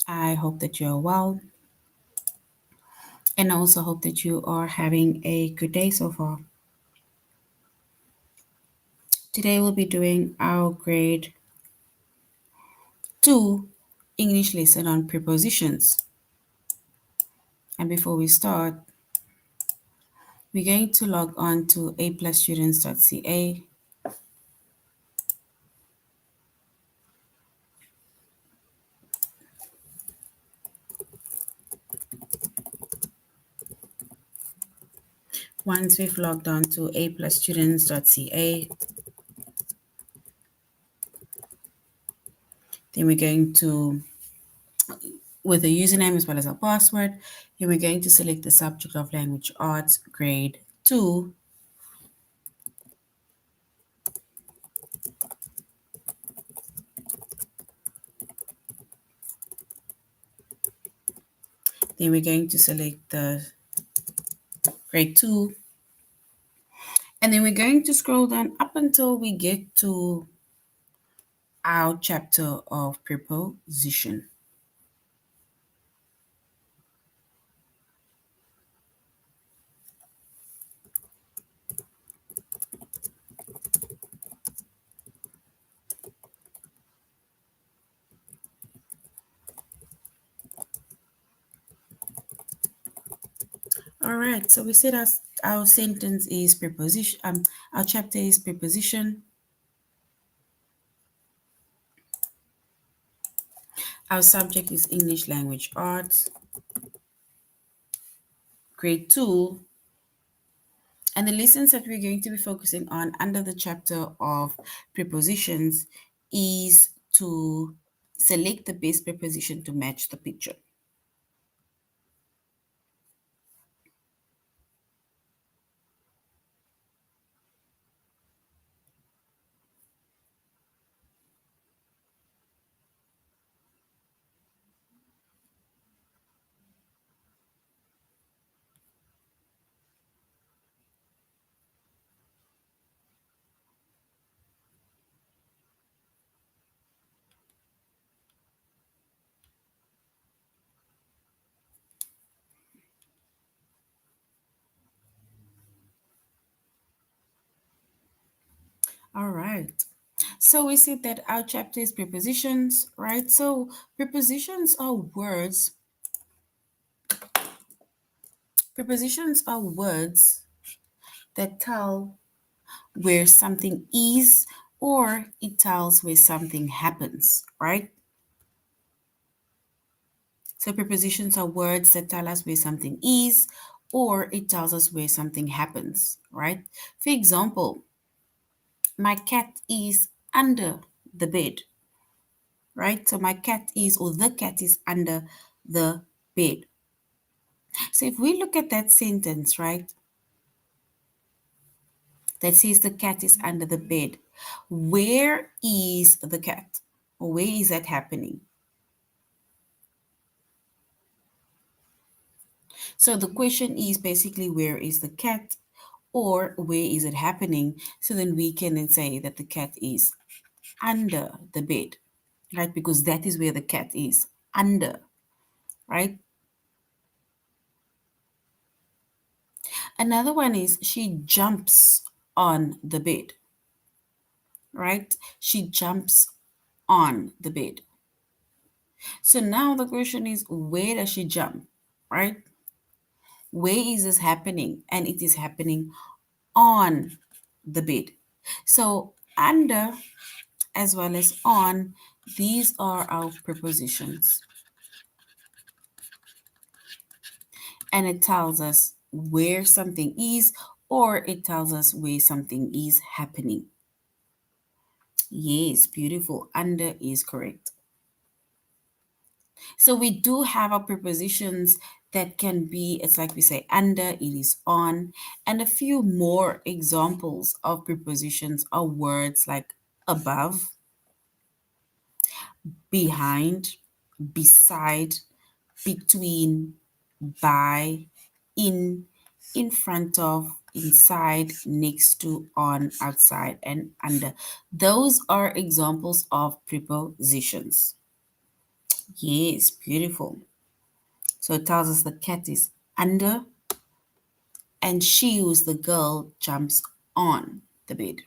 I hope that you're well, and I also hope that you are having a good day so far. Today we'll be doing our grade 2 English lesson on prepositions. And before we start, we're going to log on to aplusstudents.ca. Once we've logged on to aplusstudents.ca, then we're going to, with a username as well as a password, then we're going to select the subject of language arts, grade 2. Then we're going to select the grade 2. And then we're going to scroll down up until we get to our chapter of preposition. All right, so we said our sentence is preposition, our chapter is preposition. Our subject is English language arts, grade 2. And the lessons that we're going to be focusing on under the chapter of prepositions is to select the best preposition to match the picture. All right. So we see that our chapter is prepositions, right? So prepositions are words. Prepositions are words that tell where something is or it tells where something happens, right? So prepositions are words that tell us where something is or it tells us where something happens, right? For example, my cat is under the bed, right? So my cat is, or the cat is under the bed. So if we look at that sentence, right, that says the cat is under the bed, where is the cat? Or where is that happening? So the question is basically where is the cat or where is it happening? So then we can then say that the cat is under the bed, right? Because that is where the cat is, under, right? Another one is she jumps on the bed, right? She jumps on the bed. So now the question is, where does she jump, right? Where is this happening? And it is happening on the bed. So under as well as on, these are our prepositions. And it tells us where something is or it tells us where something is happening. Yes, beautiful. Under is correct. So we do have our prepositions that can be, it's like we say under, it is on, and a few more examples of prepositions are words like above, behind, beside, between, by, in front of, inside, next to, on, outside, and under. Those are examples of prepositions. Yes, beautiful. So it tells us the cat is under and she, who's the girl, jumps on the bed.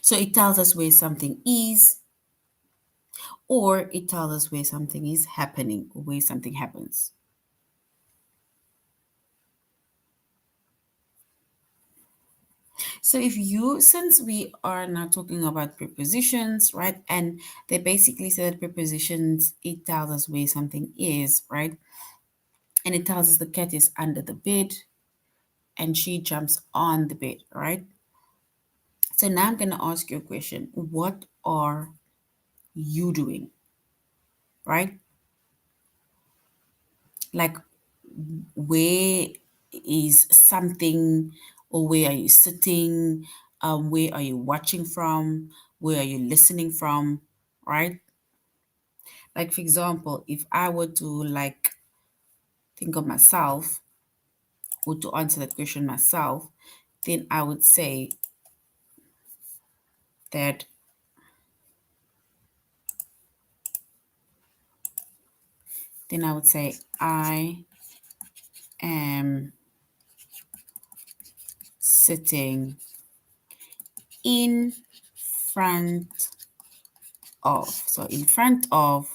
So it tells us where something is, or it tells us where something is happening, or where something happens. So if you, since we are now talking about prepositions, right, and they basically say that prepositions, it tells us where something is, right, and it tells us the cat is under the bed and she jumps on the bed, right? So now I'm going to ask you a question. What are you doing, right? Like, where is something, or where are you sitting? Where are you watching from? Where are you listening from, right? Like, for example, if I were to like think of myself or to answer that question myself, then I would say that I am sitting in front of. So in front of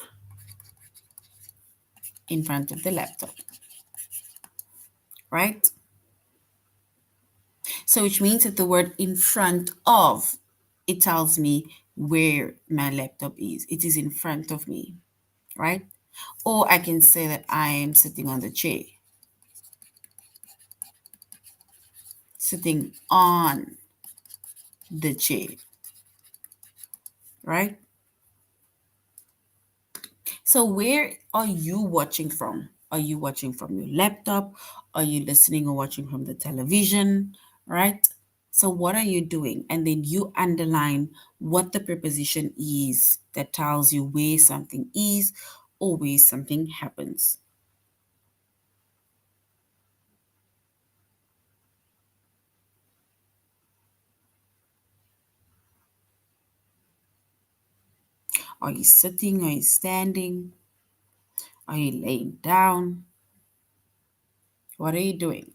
the laptop, right? So which means that the word in front of, it tells me where my laptop is. It is in front of me, right? Or I can say that I am sitting on the chair, sitting on the chair, right? So where are you watching from? Are you watching from your laptop? Are you listening or watching from the television, right? So what are you doing? And then you underline what the preposition is that tells you where something is or where something happens. Are you sitting? Are you standing? Are you laying down? What are you doing?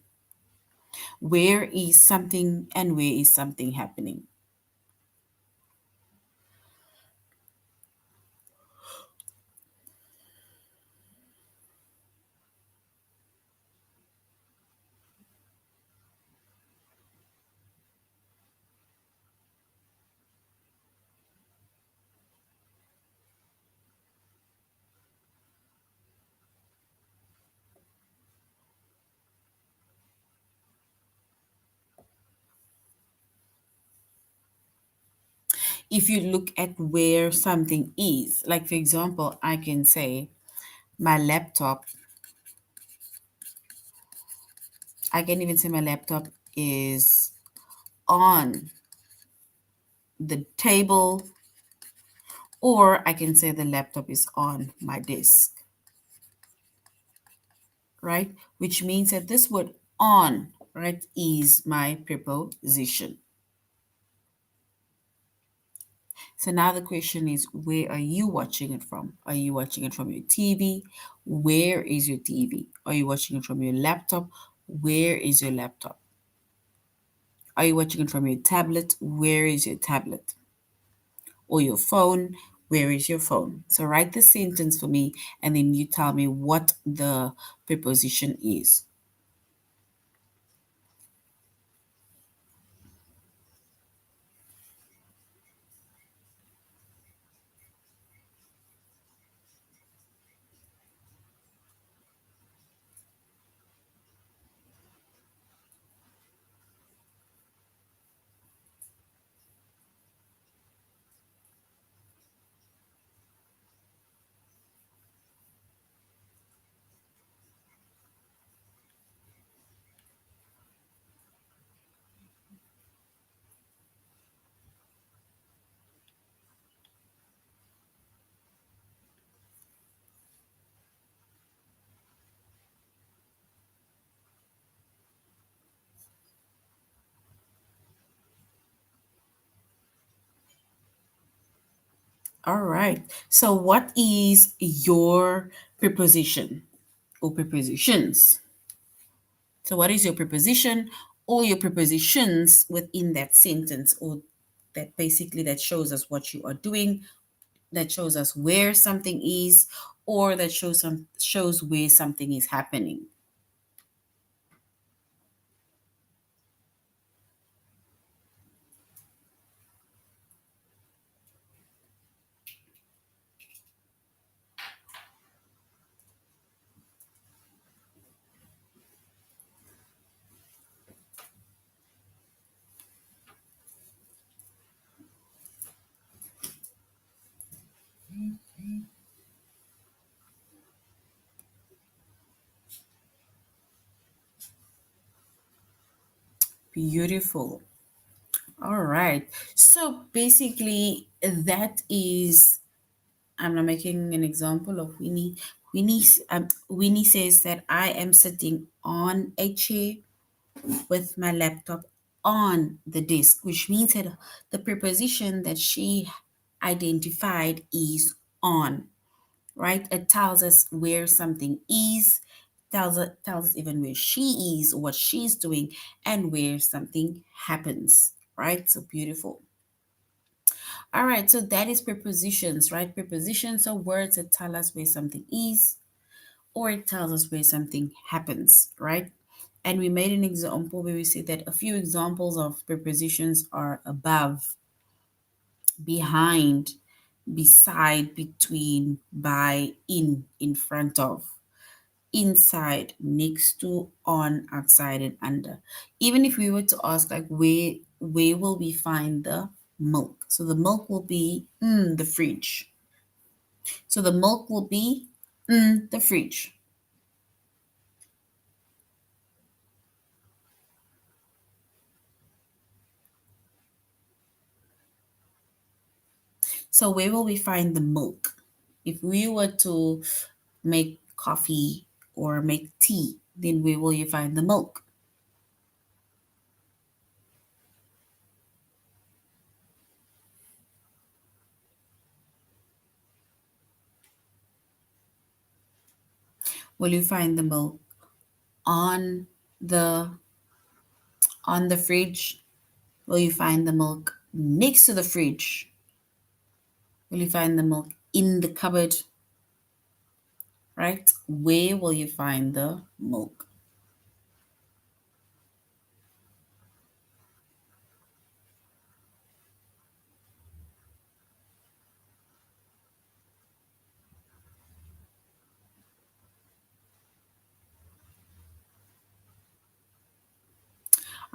Where is something and where is something happening? If you look at where something is, like for example, I can say my laptop, I can even say my laptop is on the table, or I can say the laptop is on my desk, right? Which means that this word on, right, is my preposition. So now the question is, where are you watching it from? Are you watching it from your TV? Where is your TV? Are you watching it from your laptop? Where is your laptop? Are you watching it from your tablet? Where is your tablet? Or your phone? Where is your phone? So write the sentence for me and then you tell me what the preposition is. All right. So what is your preposition or prepositions? So what is your preposition or your prepositions within that sentence, or that basically that shows us what you are doing, that shows us where something is, or that shows where something is happening. Beautiful. All right. So basically, that is, I'm not making an example of Winnie. Winnie says that I am sitting on a chair with my laptop on the desk, which means that the preposition that she identified is on, right? It tells us where something is, tells us even where she is, what she's doing, and where something happens, right? So beautiful. All right, so that is prepositions, right? Prepositions are words that tell us where something is, or it tells us where something happens, right? And we made an example where we said that a few examples of prepositions are above, behind, beside, between, by, in front of, inside, next to, on, outside, and under. Even if we were to ask, like, where will we find the milk? So the milk will be the fridge. So the milk will be the fridge. So where will we find the milk? If we were to make coffee or make tea, then where will you find the milk? Will you find the milk on the fridge? Will you find the milk next to the fridge? Will you find the milk in the cupboard? Right? Where will you find the milk?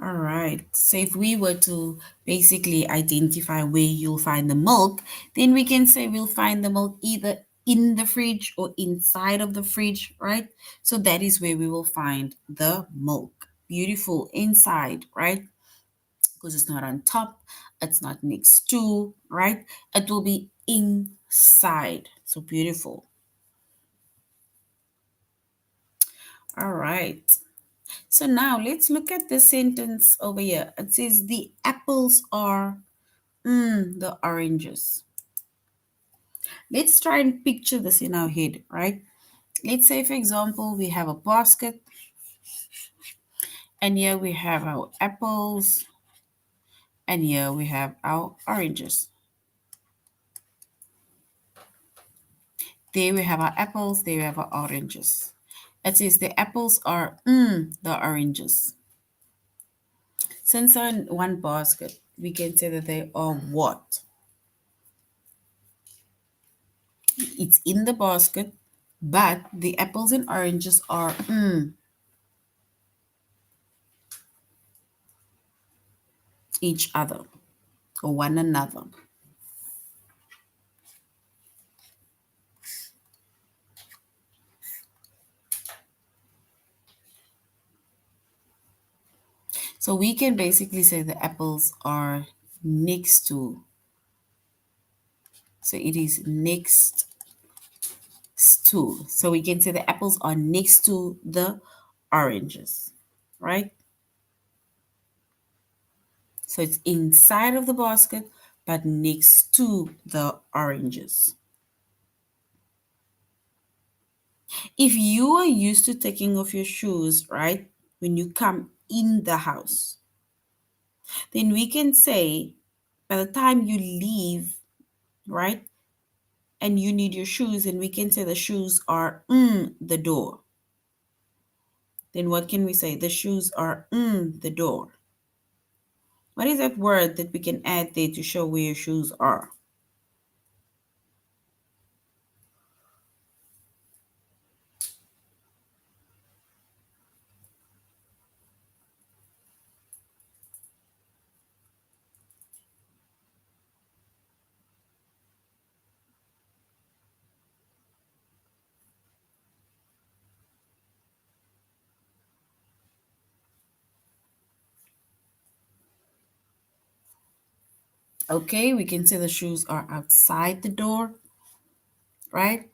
All right. So if we were to basically identify where you'll find the milk, then we can say we'll find the milk either in the fridge or inside of the fridge, right? So that is where we will find the milk. Beautiful, inside, right? Because it's not on top, it's not next to, right? It will be inside. So beautiful. All right. So now let's look at the sentence over here. It says the apples are the oranges. Let's try and picture this in our head, right? Let's say, for example, we have a basket, and here we have our apples, and here we have our oranges. There we have our apples, there we have our oranges. It says the apples are the oranges. Since they're in one basket, we can say that they are what? It's in the basket, but the apples and oranges are each other or one another. So we can basically say the apples are next to. So it is next to. So we can say the apples are next to the oranges, right? So it's inside of the basket, but next to the oranges. If you are used to taking off your shoes, right, when you come in the house, then we can say by the time you leave, right, and you need your shoes, and we can say the shoes are the door. Then what can we say? The shoes are the door. What is that word that we can add there to show where your shoes are? Okay, we can say the shoes are outside the door, right?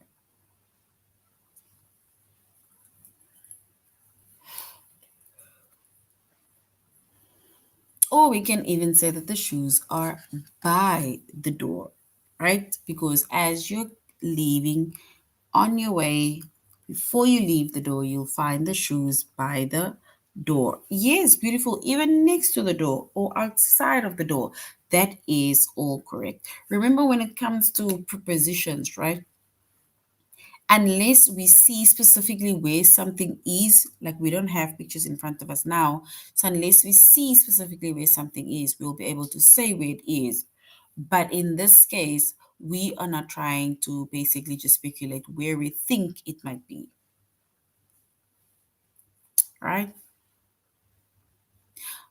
Or we can even say that the shoes are by the door, right? Because as you're leaving on your way, before you leave the door, you'll find the shoes by the door. Yes, beautiful. Even next to the door or outside of the door. That is all correct. Remember, when it comes to prepositions, right? Unless we see specifically where something is, like we don't have pictures in front of us now, so unless we see specifically where something is, we'll be able to say where it is. But in this case, we are not trying to basically just speculate where we think it might be, right?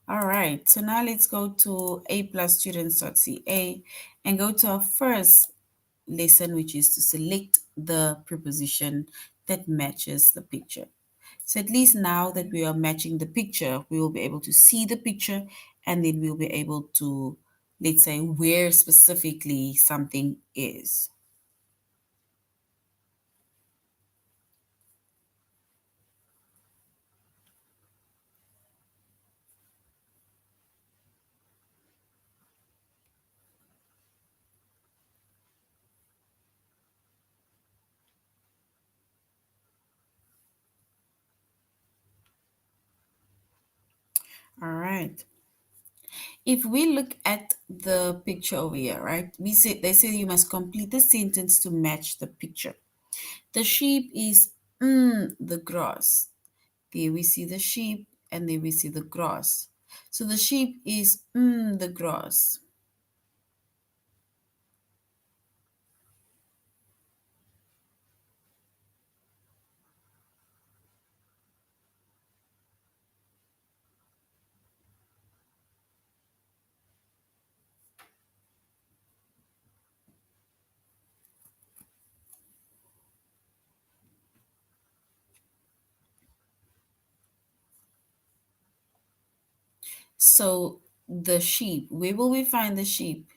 All right, so now let's go to aplusstudents.ca and go to our first lesson, which is to select the preposition that matches the picture. So at least now that we are matching the picture, we will be able to see the picture, and then we'll be able to, let's say, where specifically something is. All right. If we look at the picture over here, right? They say you must complete the sentence to match the picture. The sheep is the grass. There we see the sheep, and there we see the grass. So the sheep is the grass. So the sheep, where will we find the sheep?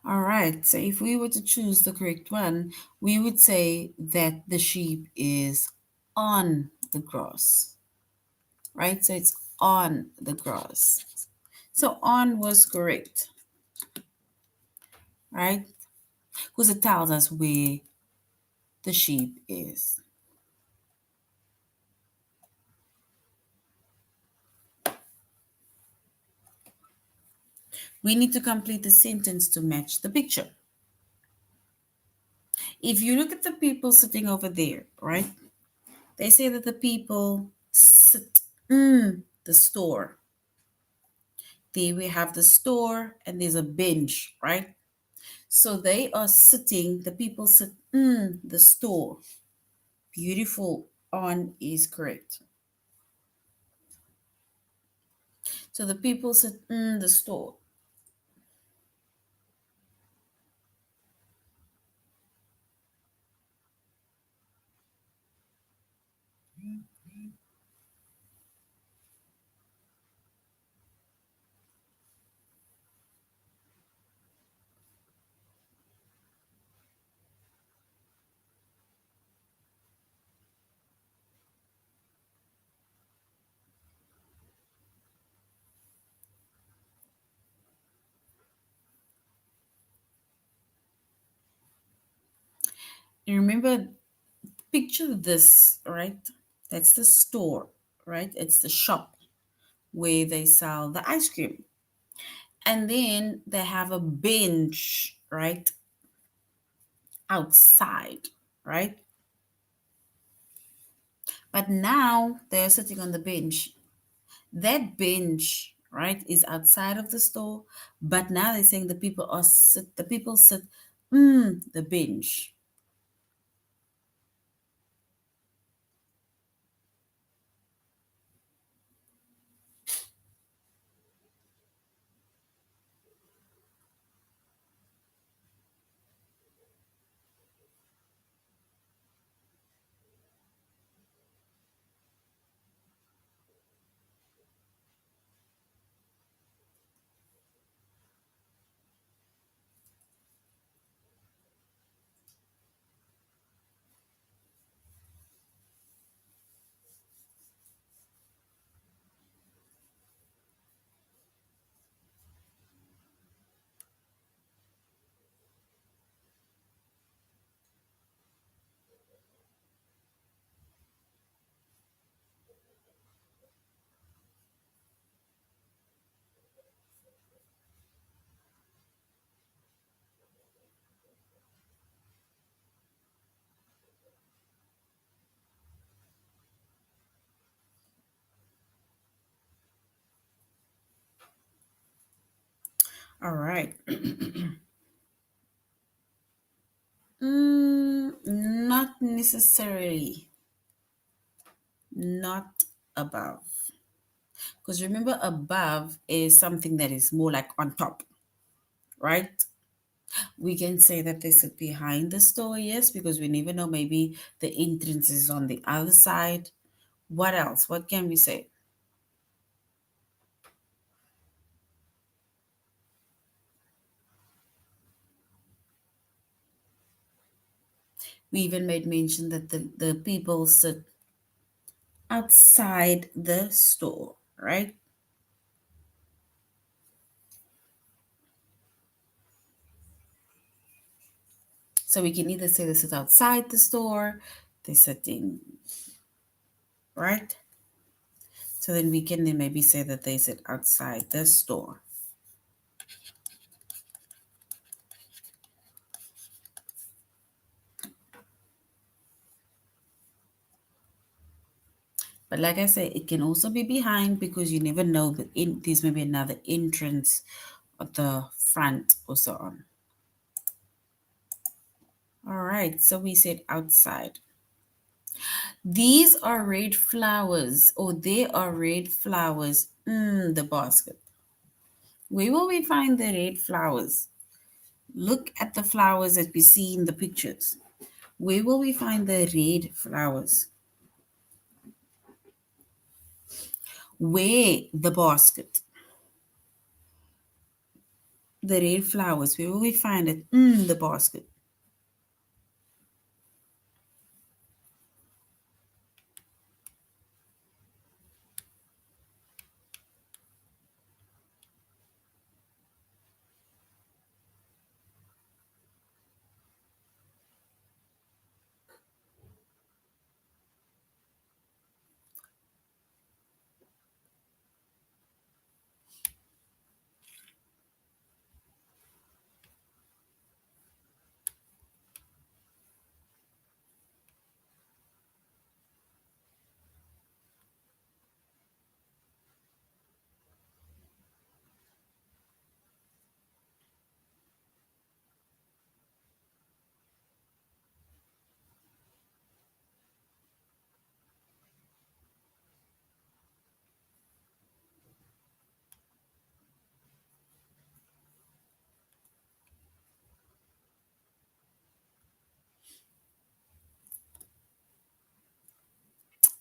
All right, so if we were to choose the correct one, we would say that the sheep is on the grass, right? So it's on the grass. So on was correct, right? Because it tells us where the sheep is. We need to complete the sentence to match the picture. If you look at the people sitting over there, right? They say that the people sit in the store. There we have the store, and there's a bench, right? So they are sitting, the people sit in the store. Beautiful. On is correct. So the people sit in the store. You remember, picture this, right? That's the store, right? It's the shop where they sell the ice cream. And then they have a bench, right? Outside, right? But now they're sitting on the bench. That bench, right, is outside of the store. But now they're saying the people sit the bench. All right. Not necessarily. Not above. Because remember, above is something that is more like on top, right? We can say that they sit behind the store, yes, because we never know. Maybe the entrance is on the other side. What else? What can we say? We even made mention that the people sit outside the store, right? So we can either say they sit outside the store, they sit in, right? So then we can then maybe say that they sit outside the store. But like I say, it can also be behind because you never know that there's maybe another entrance at the front or so on. All right, so we said outside. These are red flowers, or they are red flowers. The basket. Where will we find the red flowers? Look at the flowers that we see in the pictures. Where will we find the red flowers? Where the basket? The red flowers. Where will we find it? The basket.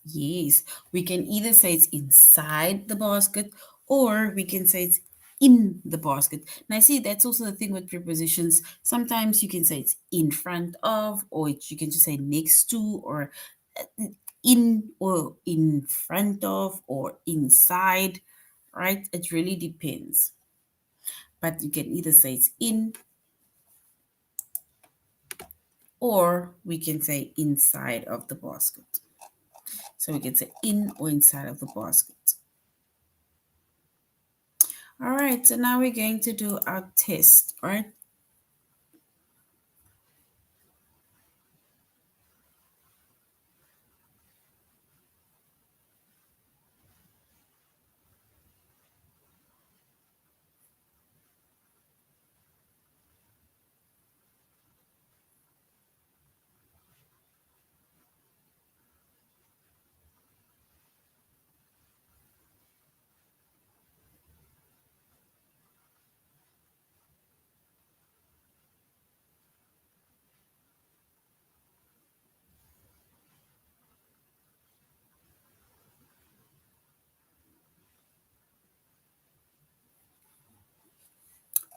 Yes, we can either say it's inside the basket or we can say it's in the basket. Now, see, that's also the thing with prepositions. Sometimes you can say it's in front of, or you can just say next to, or in, or in front of, or inside, right? It really depends. But you can either say it's in, or we can say inside of the basket. So we can say in or inside of the basket. All right, so now we're going to do our test, right?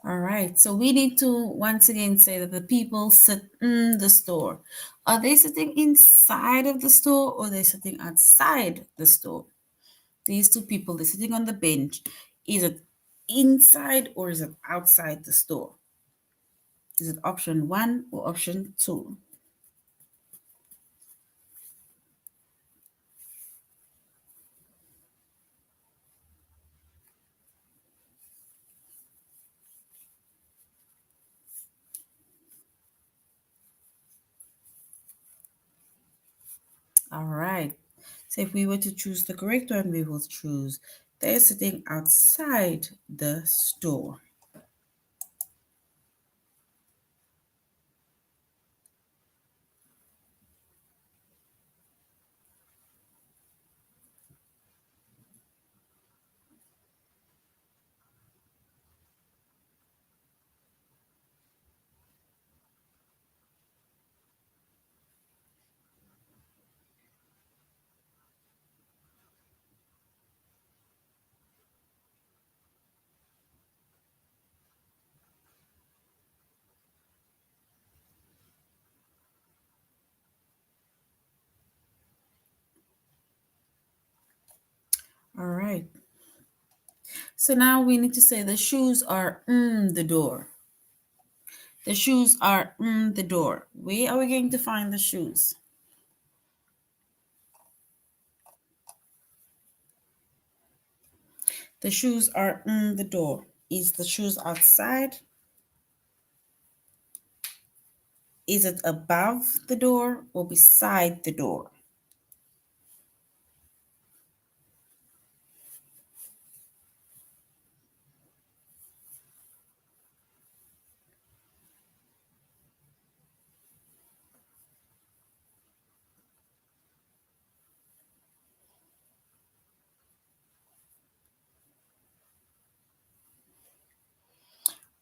All right, so we need to once again say that the people sit in the store. Are they sitting inside of the store or are they sitting outside the store? These two people, they're sitting on the bench. Is it inside or is it outside the store? Is it option one or option two? All right. So if we were to choose the correct one, we will choose they're sitting outside the store. All right. So now we need to say the shoes are the door. The shoes are the door. Where are we going to find the shoes? The shoes are the door. Is the shoes outside? Is it above the door or beside the door?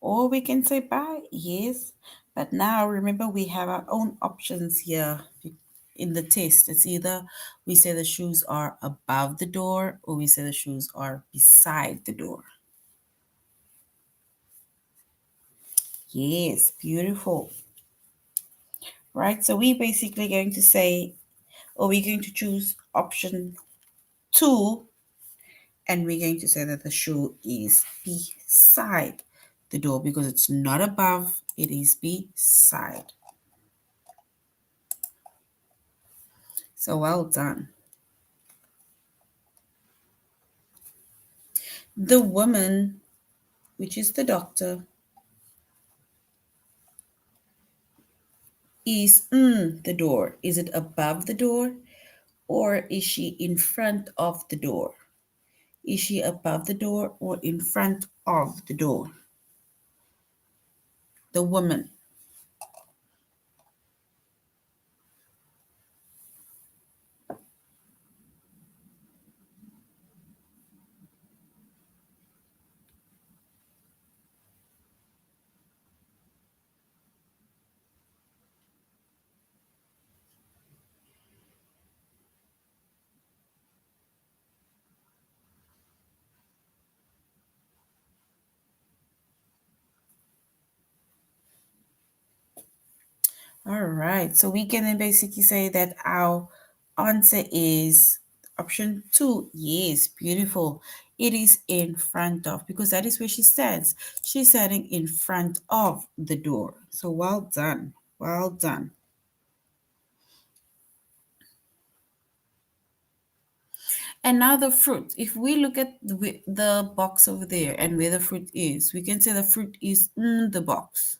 Or we can say by, yes. But now remember we have our own options here in the test. It's either we say the shoes are above the door or we say the shoes are beside the door. Yes, beautiful. Right, so we're basically going to say, or we're going to choose option two, and we're going to say that the shoe is beside the door because it's not above, it is beside. So well done. The woman, which is the doctor, is the door. Is it above the door or is she in front of the door? Is she above the door or in front of the door? The woman. All right. So we can then basically say that our answer is option two. Yes, beautiful. It is in front of, because that is where she stands. She's standing in front of the door. So well done. Well done. And now the fruit. If we look at the box over there and where the fruit is, we can say the fruit is in the box.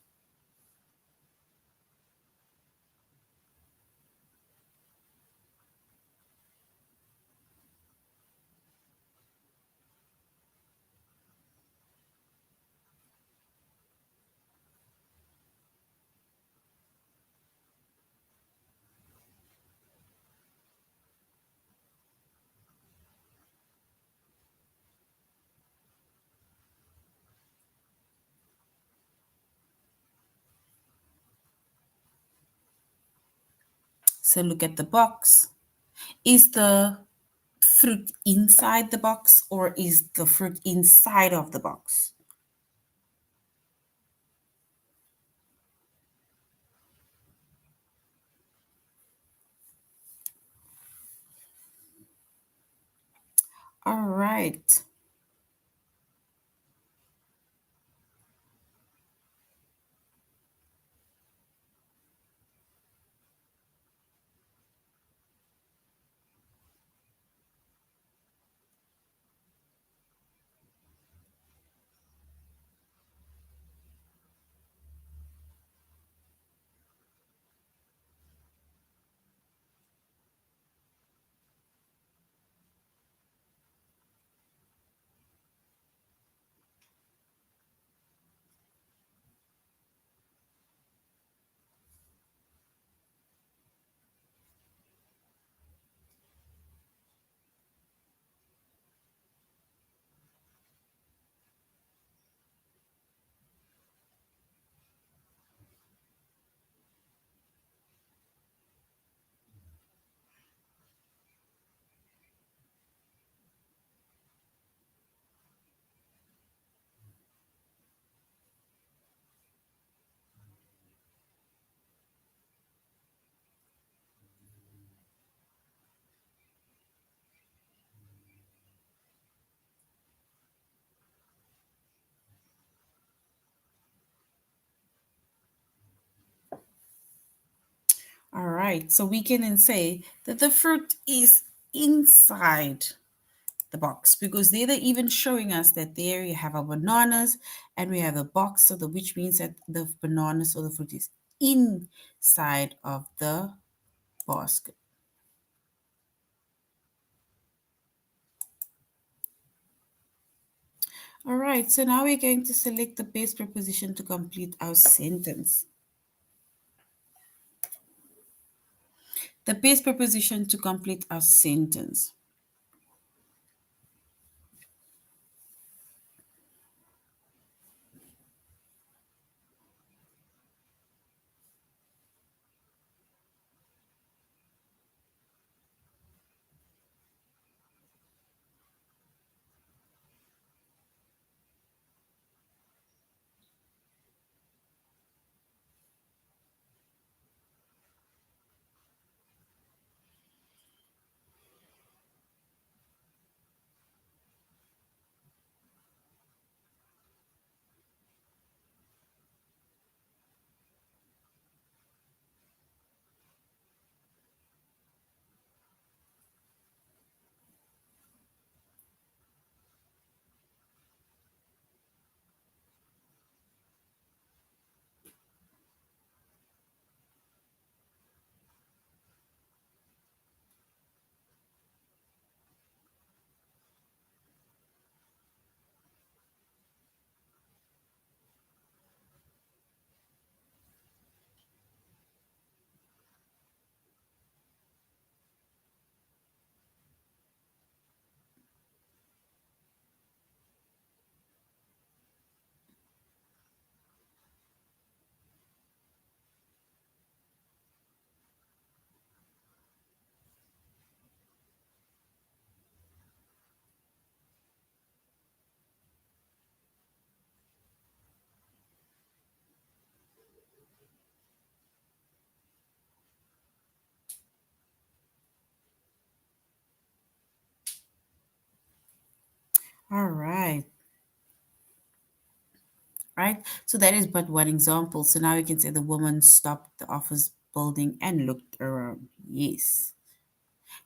So look at the box. Is the fruit inside the box or is the fruit inside of the box? All right. All right. So we can then say that the fruit is inside the box because they're even showing us that there you have our bananas and we have a box, so which means that the bananas or the fruit is inside of the basket. All right, so now we're going to select the best preposition to complete our sentence. The best preposition to complete our sentence. All right. Right. So that is but one example. So now we can say the woman stopped the office building and looked around. Yes.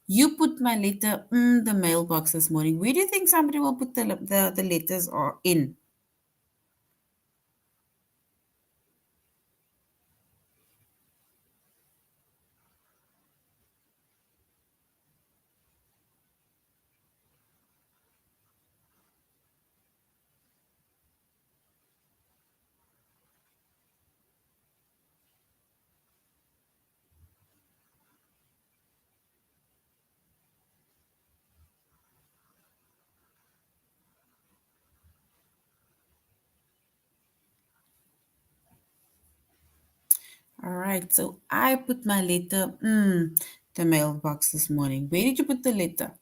You put my letter in the mailbox this morning. Where do you think somebody will put the letters or in? All right. So I put my letter in the mailbox this morning. Where did you put the letter?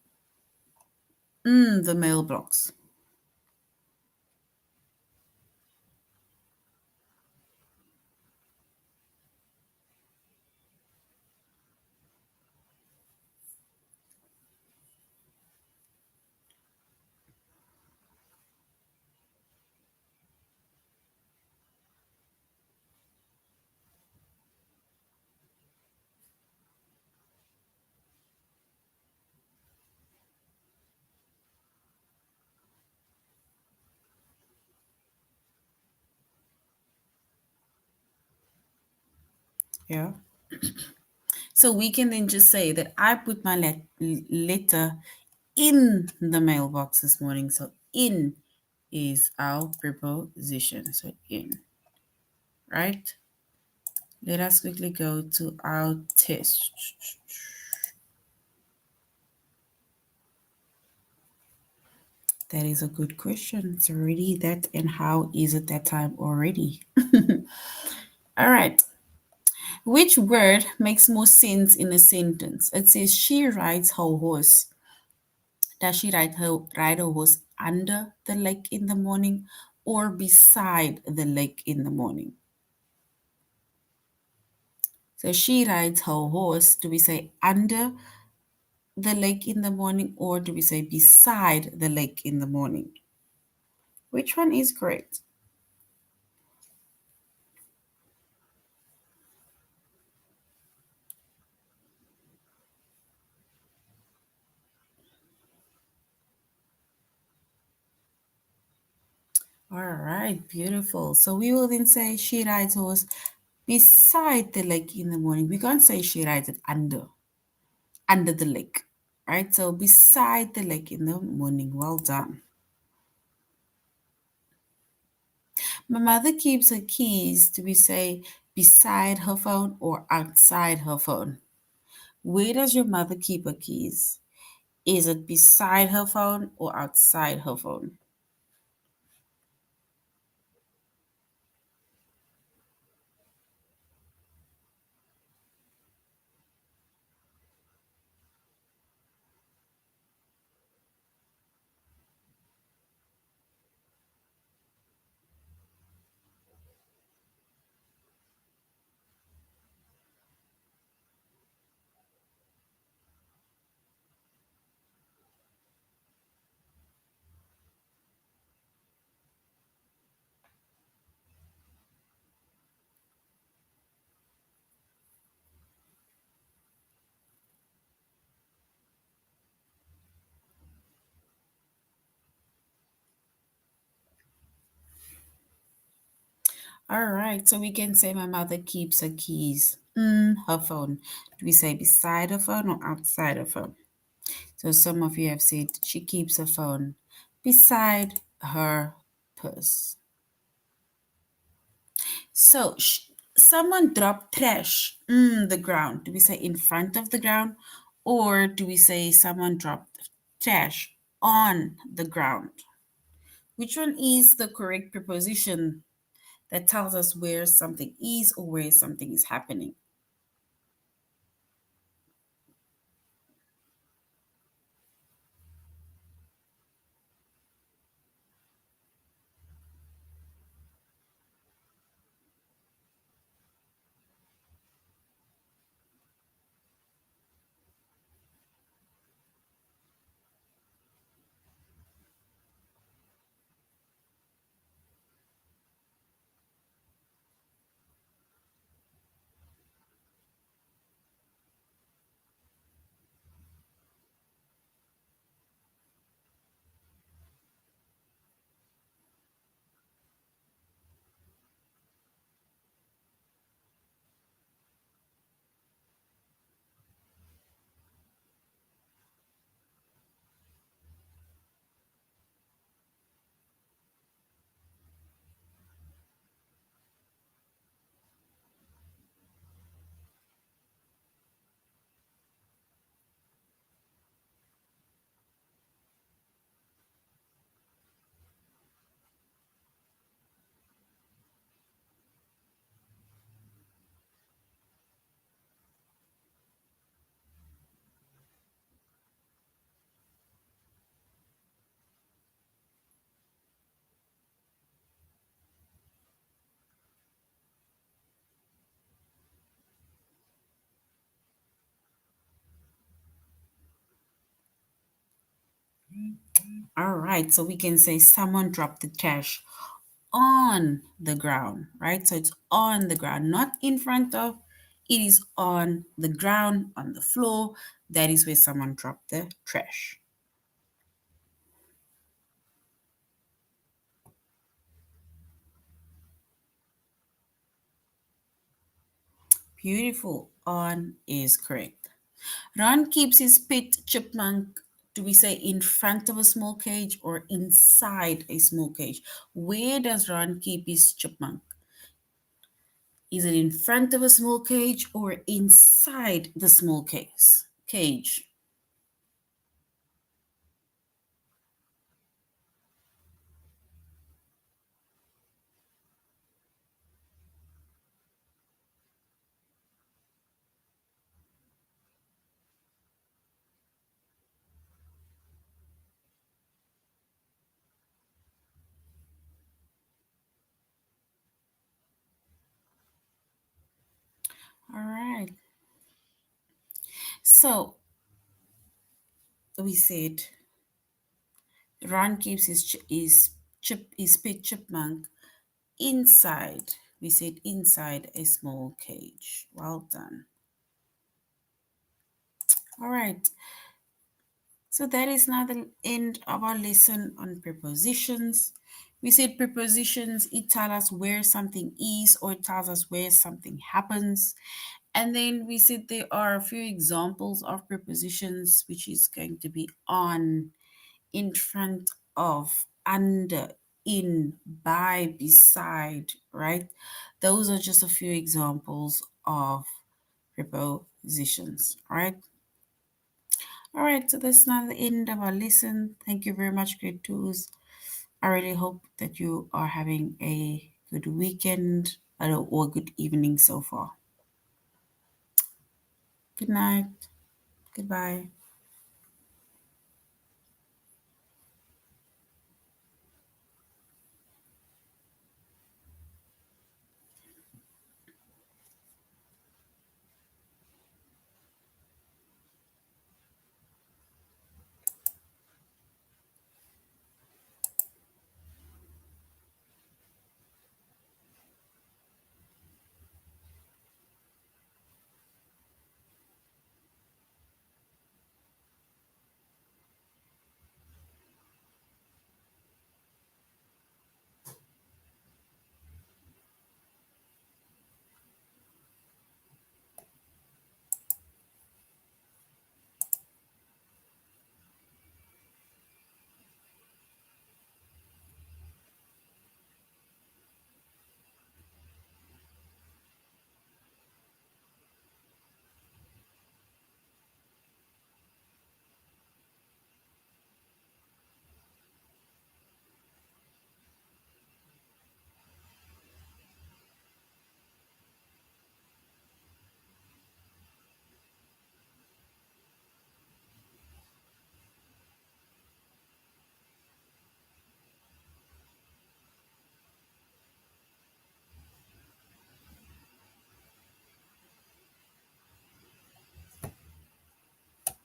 In the mailbox. Yeah. So we can then just say that I put my letter in the mailbox this morning. So in is our preposition. So in, right? Let us quickly go to our test. That is a good question. It's already that, and how is it that time already? All right. Which word makes more sense in a sentence? It says she rides her horse. Does she ride her horse under the lake in the morning or beside the lake in the morning? So she rides her horse. Do we say under the lake in the morning or do we say beside the lake in the morning? Which one is correct? All right, beautiful. So we will then say she rides horse beside the lake in the morning. We can't say she rides it under the lake, right? So beside the lake in the morning. Well done. My mother keeps her keys, do we say beside her phone or outside her phone? Where does your mother keep her keys? Is it beside her phone or outside her phone? All right, so we can say my mother keeps her keys in her phone. Do we say beside her phone or outside her phone? So some of you have said she keeps her phone beside her purse. So someone dropped trash in the ground. Do we say in front of the ground or do we say someone dropped trash on the ground? Which one is the correct preposition that tells us where something is or where something is happening? All right, so we can say someone dropped the trash on the ground, right? So it's on the ground, not in front of, it is on the ground, on the floor. That is where someone dropped the trash. Beautiful. On is correct. Ron keeps his pet chipmunk, do we say in front of a small cage or inside a small cage? Where does Ron keep his chipmunk? Is it in front of a small cage or inside the small case? Cage. All right. So we said Ron keeps his pet chipmunk inside. We said inside a small cage. Well done. All right. So that is now the end of our lesson on prepositions. We said prepositions, it tells us where something is or it tells us where something happens. And then we said there are a few examples of prepositions, which is going to be on, in front of, under, in, by, beside, right? Those are just a few examples of prepositions, all right? All right, so that's now the end of our lesson. Thank you very much, grade twos. I really hope that you are having a good weekend or a good evening so far. Good night. Goodbye.